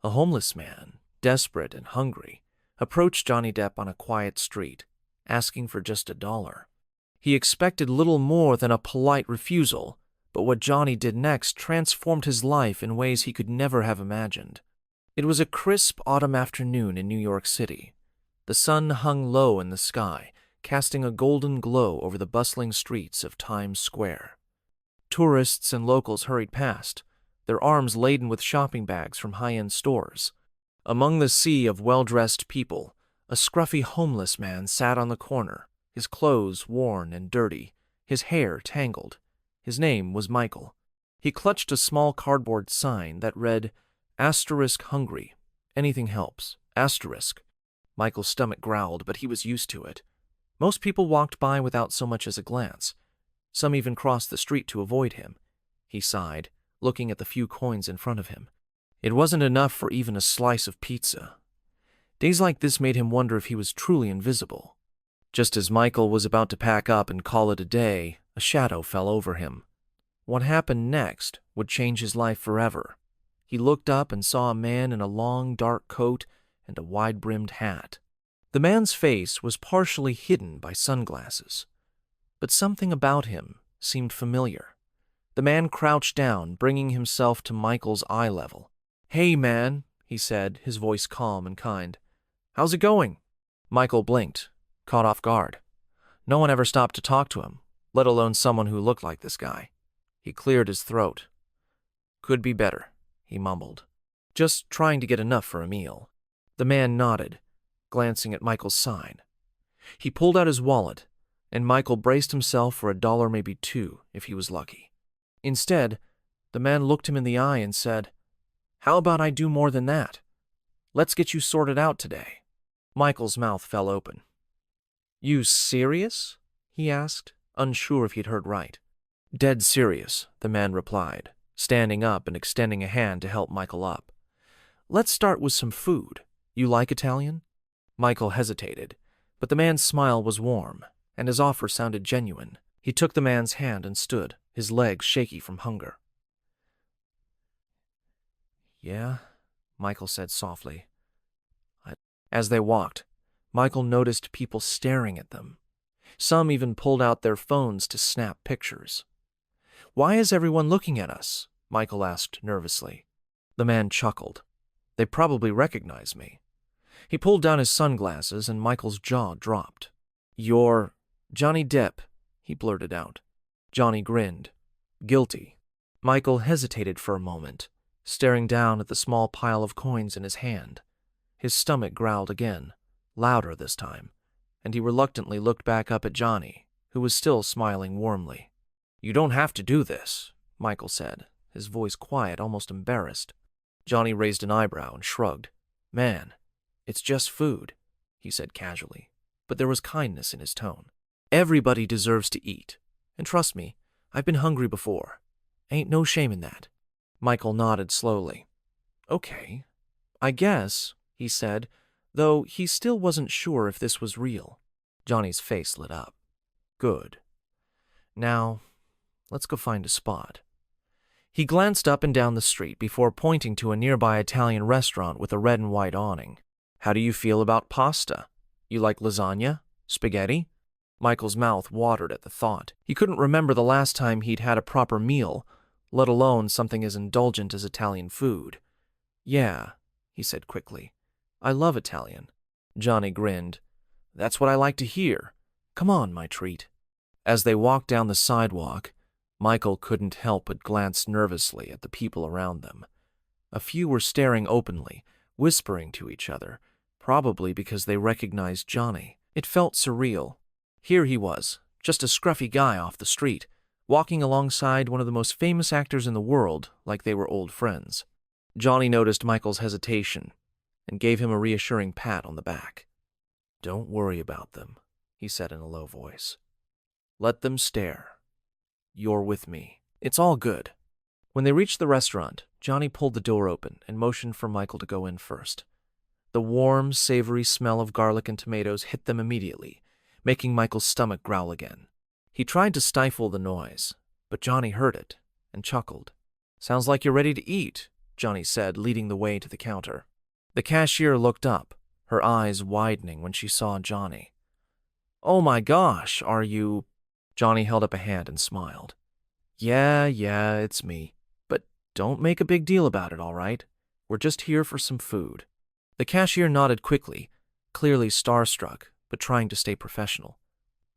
A homeless man, desperate and hungry, approached Johnny Depp on a quiet street, asking for just $1. He expected little more than a polite refusal, but what Johnny did next transformed his life in ways he could never have imagined. It was a crisp autumn afternoon in New York City. The sun hung low in the sky, casting a golden glow over the bustling streets of Times Square. Tourists and locals hurried past, their arms laden with shopping bags from high-end stores. Among the sea of well-dressed people, a scruffy homeless man sat on the corner, his clothes worn and dirty, his hair tangled. His name was Michael. He clutched a small cardboard sign that read, "*Hungry. Anything helps. *" Michael's stomach growled, but he was used to it. Most people walked by without so much as a glance. Some even crossed the street to avoid him. He sighed, looking at the few coins in front of him. It wasn't enough for even a slice of pizza. Days like this made him wonder if he was truly invisible. Just as Michael was about to pack up and call it a day, a shadow fell over him. What happened next would change his life forever. He looked up and saw a man in a long, dark coat and a wide-brimmed hat. The man's face was partially hidden by sunglasses, but something about him seemed familiar. The man crouched down, bringing himself to Michael's eye level. "Hey, man," he said, his voice calm and kind. "How's it going?" Michael blinked, caught off guard. No one ever stopped to talk to him, let alone someone who looked like this guy. He cleared his throat. "Could be better," he mumbled. "Just trying to get enough for a meal." The man nodded, glancing at Michael's sign. He pulled out his wallet, and Michael braced himself for $1, maybe $2, if he was lucky. Instead, the man looked him in the eye and said, "How about I do more than that? Let's get you sorted out today." Michael's mouth fell open. "You serious?" he asked, unsure if he'd heard right. "Dead serious," the man replied, standing up and extending a hand to help Michael up. "Let's start with some food. You like Italian?" Michael hesitated, but the man's smile was warm, and his offer sounded genuine. He took the man's hand and stood, his legs shaky from hunger. "Yeah," Michael said softly. As they walked, Michael noticed people staring at them. Some even pulled out their phones to snap pictures. "Why is everyone looking at us?" Michael asked nervously. The man chuckled. "They probably recognize me." He pulled down his sunglasses and Michael's jaw dropped. "You're Johnny Depp," he blurted out. Johnny grinned. "Guilty." Michael hesitated for a moment, staring down at the small pile of coins in his hand. His stomach growled again, louder this time, and he reluctantly looked back up at Johnny, who was still smiling warmly. "You don't have to do this," Michael said, his voice quiet, almost embarrassed. Johnny raised an eyebrow and shrugged. "Man, it's just food," he said casually, but there was kindness in his tone. "Everybody deserves to eat, and trust me, I've been hungry before. Ain't no shame in that." Michael nodded slowly. "Okay, I guess," he said, though he still wasn't sure if this was real. Johnny's face lit up. "Good. Now, let's go find a spot." He glanced up and down the street before pointing to a nearby Italian restaurant with a red and white awning. "How do you feel about pasta? You like lasagna? Spaghetti?" Michael's mouth watered at the thought. He couldn't remember the last time he'd had a proper meal, let alone something as indulgent as Italian food. "Yeah," he said quickly. "I love Italian." Johnny grinned. "That's what I like to hear. Come on, my treat." As they walked down the sidewalk, Michael couldn't help but glance nervously at the people around them. A few were staring openly, whispering to each other, probably because they recognized Johnny. It felt surreal. Here he was, just a scruffy guy off the street, walking alongside one of the most famous actors in the world like they were old friends. Johnny noticed Michael's hesitation and gave him a reassuring pat on the back. "Don't worry about them," he said in a low voice. "Let them stare. You're with me. It's all good." When they reached the restaurant, Johnny pulled the door open and motioned for Michael to go in first. The warm, savory smell of garlic and tomatoes hit them immediately, making Michael's stomach growl again. He tried to stifle the noise, but Johnny heard it and chuckled. "Sounds like you're ready to eat," Johnny said, leading the way to the counter. The cashier looked up, her eyes widening when she saw Johnny. "Oh my gosh, are you—" Johnny held up a hand and smiled. Yeah, it's me. But don't make a big deal about it, all right? We're just here for some food." The cashier nodded quickly, clearly starstruck, but trying to stay professional.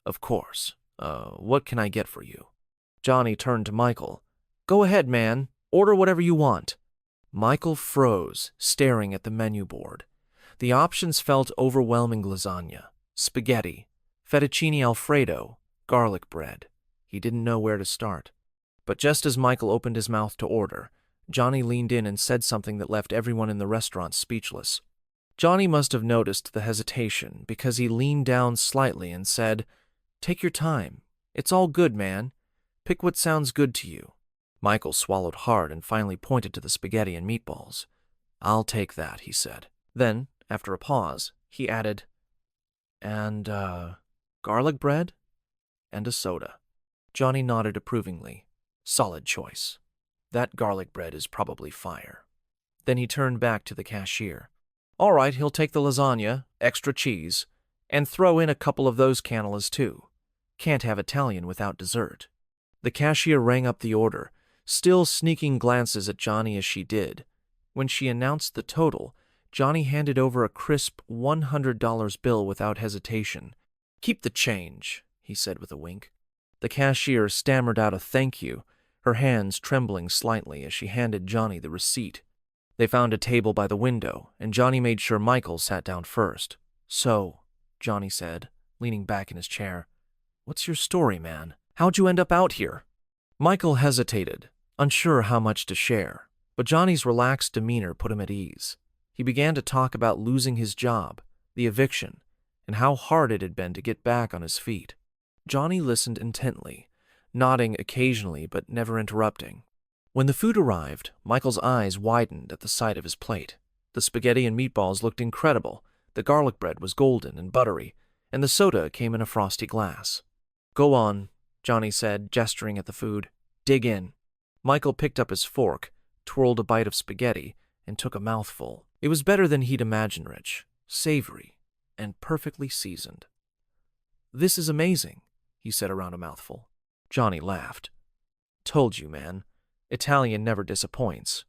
"Of course. What can I get for you?" Johnny turned to Michael. "Go ahead, man. Order whatever you want." Michael froze, staring at the menu board. The options felt overwhelming: lasagna, spaghetti, fettuccine alfredo, garlic bread. He didn't know where to start. But just as Michael opened his mouth to order, Johnny leaned in and said something that left everyone in the restaurant speechless. Johnny must have noticed the hesitation because he leaned down slightly and said, "Take your time. It's all good, man. Pick what sounds good to you." Michael swallowed hard and finally pointed to the spaghetti and meatballs. "I'll take that," he said. Then, after a pause, he added, "And, garlic bread? And a soda." Johnny nodded approvingly. "Solid choice. That garlic bread is probably fire." Then he turned back to the cashier. "All right, he'll take the lasagna, extra cheese, and throw in a couple of those cannolis too. Can't have Italian without dessert." The cashier rang up the order, still sneaking glances at Johnny as she did. When she announced the total, Johnny handed over a crisp $100 bill without hesitation. "Keep the change," he said with a wink. The cashier stammered out a thank you, her hands trembling slightly as she handed Johnny the receipt. They found a table by the window, and Johnny made sure Michael sat down first. "So," Johnny said, leaning back in his chair, "what's your story, man? How'd you end up out here?" Michael hesitated, unsure how much to share, but Johnny's relaxed demeanor put him at ease. He began to talk about losing his job, the eviction, and how hard it had been to get back on his feet. Johnny listened intently, nodding occasionally but never interrupting. When the food arrived, Michael's eyes widened at the sight of his plate. The spaghetti and meatballs looked incredible, the garlic bread was golden and buttery, and the soda came in a frosty glass. "Go on," Johnny said, gesturing at the food. "Dig in." Michael picked up his fork, twirled a bite of spaghetti, and took a mouthful. It was better than he'd imagined, rich, savory, and perfectly seasoned. "This is amazing," he said around a mouthful. Johnny laughed. "Told you, man. Italian never disappoints."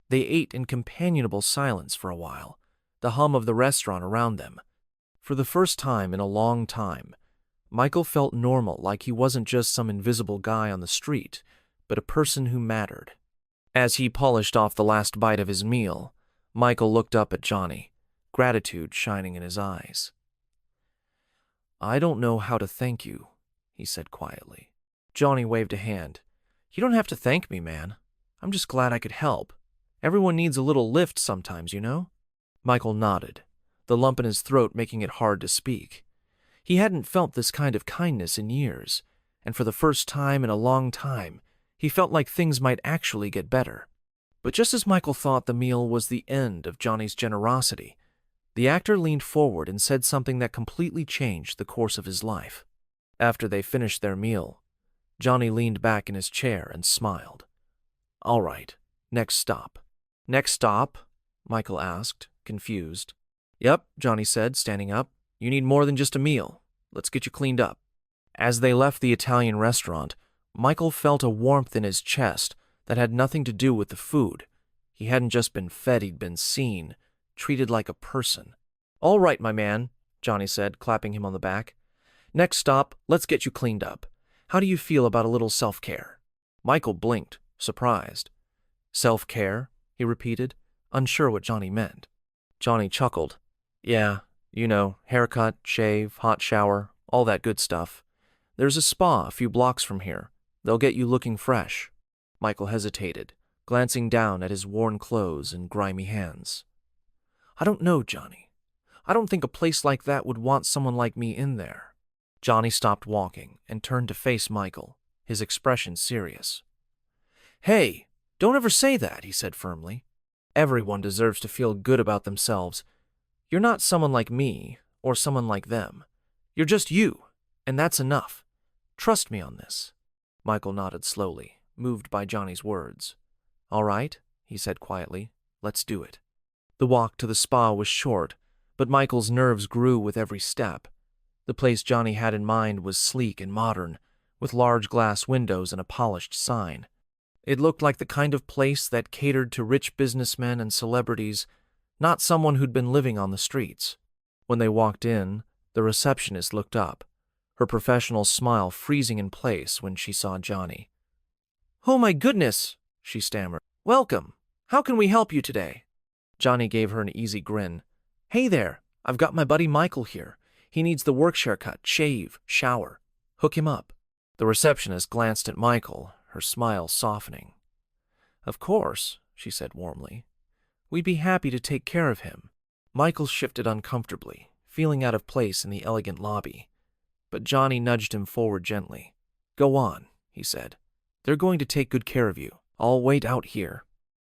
They ate in companionable silence for a while, the hum of the restaurant around them. For the first time in a long time, Michael felt normal, like he wasn't just some invisible guy on the street, but a person who mattered. As he polished off the last bite of his meal, Michael looked up at Johnny, gratitude shining in his eyes. "I don't know how to thank you," he said quietly. Johnny waved a hand. "You don't have to thank me, man. I'm just glad I could help. Everyone needs a little lift sometimes, you know?" Michael nodded, the lump in his throat making it hard to speak. He hadn't felt this kind of kindness in years, and for the first time in a long time, he felt like things might actually get better. But just as Michael thought the meal was the end of Johnny's generosity, the actor leaned forward and said something that completely changed the course of his life. After they finished their meal, Johnny leaned back in his chair and smiled. "All right, next stop." "Next stop?" Michael asked, confused. "Yep," Johnny said, standing up. "You need more than just a meal. Let's get you cleaned up." As they left the Italian restaurant, Michael felt a warmth in his chest that had nothing to do with the food. He hadn't just been fed, he'd been seen, treated like a person. "All right, my man," Johnny said, clapping him on the back. "Next stop, let's get you cleaned up. How do you feel about a little self-care?" Michael blinked, surprised. "Self-care?" he repeated, unsure what Johnny meant. Johnny chuckled. "Yeah, you know, haircut, shave, hot shower, all that good stuff. There's a spa a few blocks from here. They'll get you looking fresh." Michael hesitated, glancing down at his worn clothes and grimy hands. "I don't know, Johnny. I don't think a place like that would want someone like me in there." Johnny stopped walking and turned to face Michael, his expression serious. "Hey, don't ever say that," he said firmly. "Everyone deserves to feel good about themselves. You're not someone like me or someone like them. You're just you, and that's enough. Trust me on this." Michael nodded slowly, moved by Johnny's words. "All right," he said quietly. Let's do it. The walk to the spa was short, but Michael's nerves grew with every step. The place Johnny had in mind was sleek and modern, with large glass windows and a polished sign. It looked like the kind of place that catered to rich businessmen and celebrities, not someone who'd been living on the streets. When they walked in, the receptionist looked up, her professional smile freezing in place when she saw Johnny. "Oh my goodness," she stammered. "Welcome. How can we help you today?" Johnny gave her an easy grin. "Hey there, I've got my buddy Michael here. He needs the work haircut, shave, shower. Hook him up." The receptionist glanced at Michael, her smile softening. "Of course," she said warmly. "We'd be happy to take care of him." Michael shifted uncomfortably, feeling out of place in the elegant lobby. But Johnny nudged him forward gently. "Go on," he said. "They're going to take good care of you. I'll wait out here."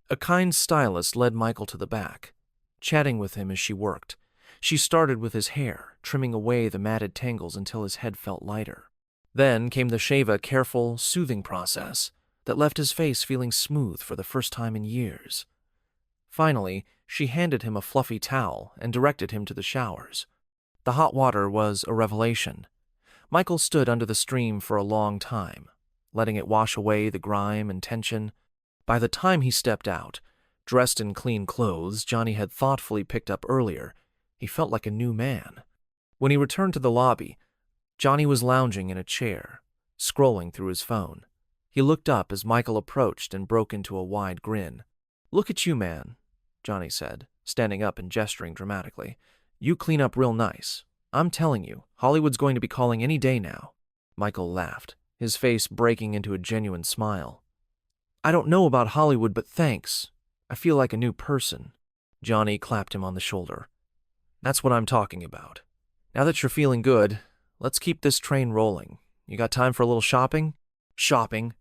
A kind stylist led Michael to the back, chatting with him as she worked. She started with his hair, trimming away the matted tangles until his head felt lighter. Then came the shave, a careful, soothing process that left his face feeling smooth for the first time in years. Finally, she handed him a fluffy towel and directed him to the showers. The hot water was a revelation. Michael stood under the stream for a long time, letting it wash away the grime and tension. By the time he stepped out, dressed in clean clothes Johnny had thoughtfully picked up earlier, he felt like a new man. When he returned to the lobby, Johnny was lounging in a chair, scrolling through his phone. He looked up as Michael approached and broke into a wide grin. "Look at you, man," Johnny said, standing up and gesturing dramatically. "You clean up real nice. I'm telling you, Hollywood's going to be calling any day now." Michael laughed, his face breaking into a genuine smile. "I don't know about Hollywood, but thanks. I feel like a new person." Johnny clapped him on the shoulder. "That's what I'm talking about. Now that you're feeling good, let's keep this train rolling. You got time for a little shopping?" "Shopping?"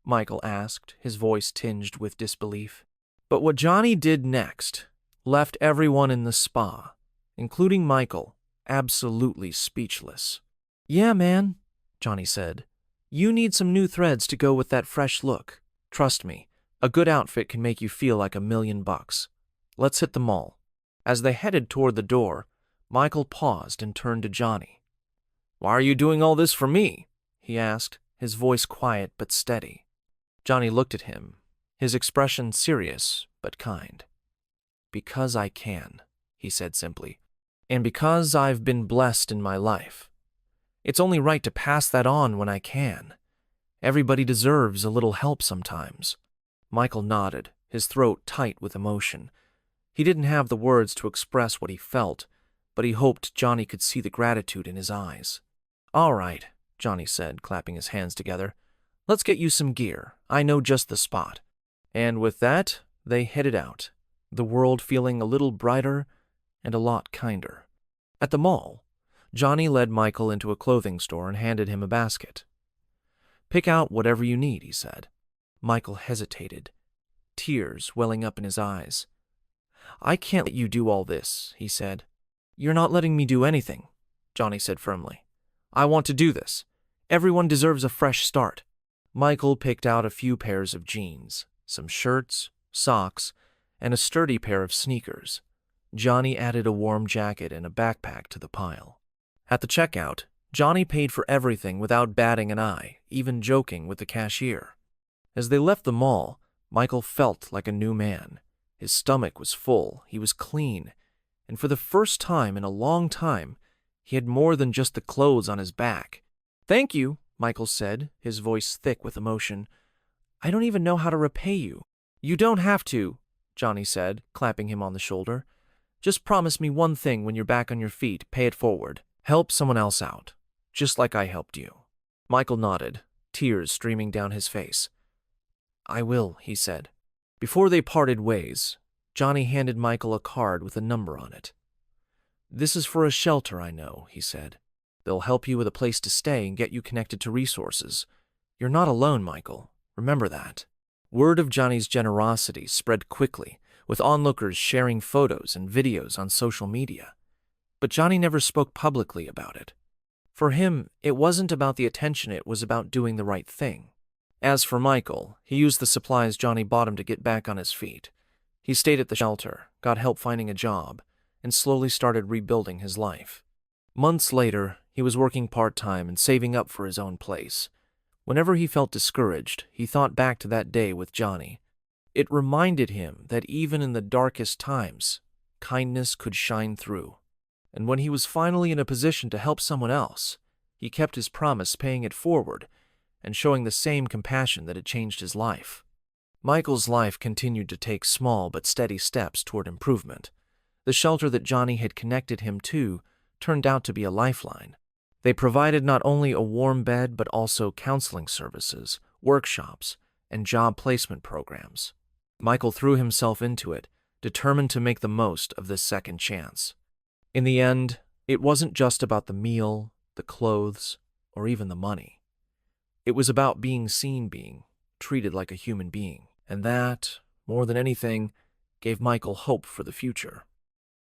Michael asked, his voice tinged with disbelief. But what Johnny did next left everyone in the spa, including Michael, absolutely speechless. "Yeah, man," Johnny said. "You need some new threads to go with that fresh look. Trust me, a good outfit can make you feel like $1,000,000. Let's hit the mall." As they headed toward the door, Michael paused and turned to Johnny. "Why are you doing all this for me?" he asked, his voice quiet but steady. Johnny looked at him, his expression serious but kind. "Because I can," he said simply, "and because I've been blessed in my life. It's only right to pass that on when I can. Everybody deserves a little help sometimes." Michael nodded, his throat tight with emotion. He didn't have the words to express what he felt, but he hoped Johnny could see the gratitude in his eyes. "All right," Johnny said, clapping his hands together. "Let's get you some gear. I know just the spot." And with that, they headed out, the world feeling a little brighter and a lot kinder. At the mall, Johnny led Michael into a clothing store and handed him a basket. "Pick out whatever you need," he said. Michael hesitated, tears welling up in his eyes. "I can't let you do all this," he said. "You're not letting me do anything," Johnny said firmly. "I want to do this. Everyone deserves a fresh start." Michael picked out a few pairs of jeans, some shirts, socks, and a sturdy pair of sneakers. Johnny added a warm jacket and a backpack to the pile. At the checkout, Johnny paid for everything without batting an eye, even joking with the cashier. As they left the mall, Michael felt like a new man. His stomach was full, he was clean, and for the first time in a long time, he had more than just the clothes on his back. "Thank you," Michael said, his voice thick with emotion. "I don't even know how to repay you." "You don't have to," Johnny said, clapping him on the shoulder. "Just promise me one thing when you're back on your feet, pay it forward. Help someone else out, just like I helped you." Michael nodded, tears streaming down his face. "I will," he said. Before they parted ways, Johnny handed Michael a card with a number on it. "This is for a shelter I know," he said. "They'll help you with a place to stay and get you connected to resources. You're not alone, Michael. Remember that." Word of Johnny's generosity spread quickly, with onlookers sharing photos and videos on social media. But Johnny never spoke publicly about it. For him, it wasn't about the attention, it was about doing the right thing. As for Michael, he used the supplies Johnny bought him to get back on his feet. He stayed at the shelter, got help finding a job, and slowly started rebuilding his life. Months later, he was working part-time and saving up for his own place. Whenever he felt discouraged, he thought back to that day with Johnny. It reminded him that even in the darkest times, kindness could shine through. And when he was finally in a position to help someone else, he kept his promise, paying it forward and showing the same compassion that had changed his life. Michael's life continued to take small but steady steps toward improvement. The shelter that Johnny had connected him to turned out to be a lifeline. They provided not only a warm bed but also counseling services, workshops, and job placement programs. Michael threw himself into it, determined to make the most of this second chance. In the end, it wasn't just about the meal, the clothes, or even the money. It was about being seen, being treated like a human being, and that, more than anything, gave Michael hope for the future.